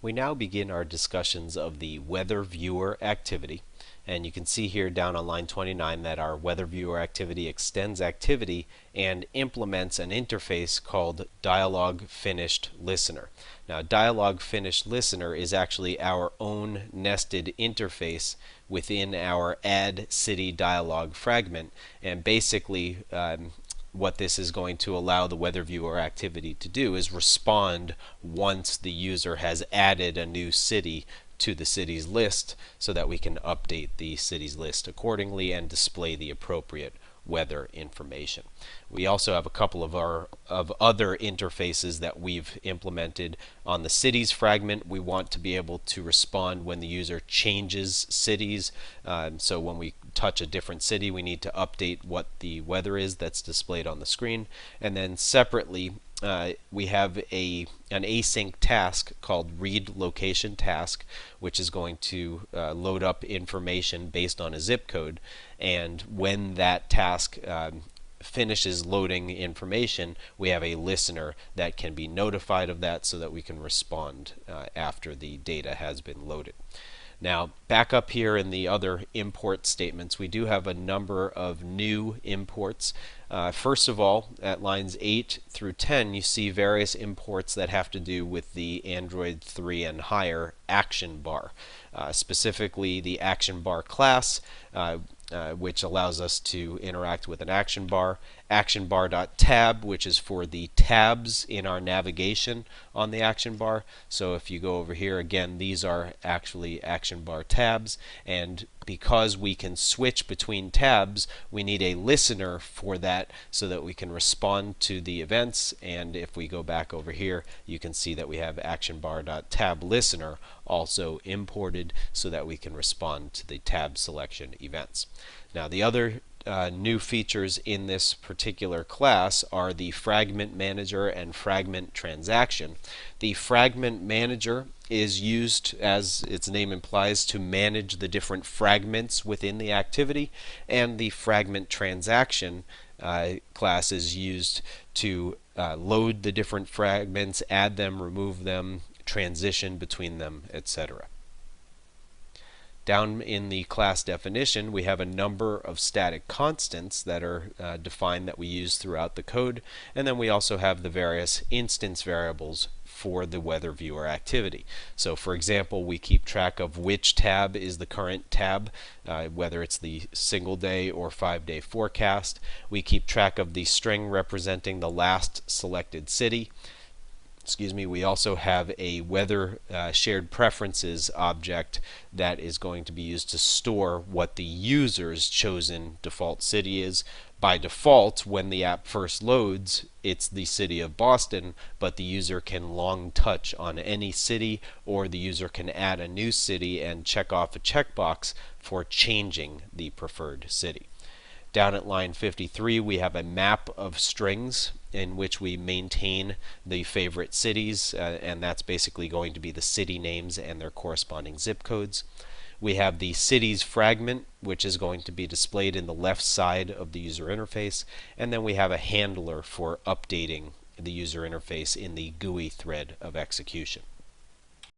We now begin our discussions of the Weather Viewer activity. And you can see here down on line 29 that our Weather Viewer activity extends activity and implements an interface called Dialog Finished Listener. Now, Dialog Finished Listener is actually our own nested interface within our Add City Dialog fragment. And basically, what this is going to allow the Weather Viewer activity to do is respond once the user has added a new city to the city's list so that we can update the city's list accordingly and display the appropriate weather information. We also have a couple of other interfaces that we've implemented. On the cities fragment, we want to be able to respond when the user changes cities. So when we touch a different city, we need to update what the weather is that's displayed on the screen. And then separately, we have an async task called read location task, which is going to load up information based on a zip code. And when that task finishes loading information, we have a listener that can be notified of that so that we can respond after the data has been loaded. Now, back up here in the other import statements, we do have a number of new imports. First of all, at lines 8 through 10, you see various imports that have to do with the Android 3 and higher action bar. Specifically, the action bar class, which allows us to interact with an action bar bar.tab, which is for the tabs in our navigation on the action bar. So if you go over here, again, these are actually action bar tabs, and because we can switch between tabs, we need a listener for that so that we can respond to the events. And if we go back over here, you can see that we have action bar.tab listener also imported so that we can respond to the tab selection events. Now, the other new features in this particular class are the fragment manager and fragment transaction. The fragment manager is used, as its name implies, to manage the different fragments within the activity, and the fragment transaction class is used to load the different fragments, add them, remove them, transition between them, etc. Down in the class definition, we have a number of static constants that are defined that we use throughout the code, and then we also have the various instance variables for the Weather Viewer activity. So for example, we keep track of which tab is the current tab, whether it's the single day or 5-day forecast. We keep track of the string representing the last selected city. We also have a weather shared preferences object that is going to be used to store what the user's chosen default city is. By default, when the app first loads, it's the city of Boston, but the user can long touch on any city, or the user can add a new city and check off a checkbox for changing the preferred city. Down at line 53, we have a map of strings in which we maintain the favorite cities, and that's basically going to be the city names and their corresponding zip codes. We have the cities fragment, which is going to be displayed in the left side of the user interface, and then we have a handler for updating the user interface in the GUI thread of execution.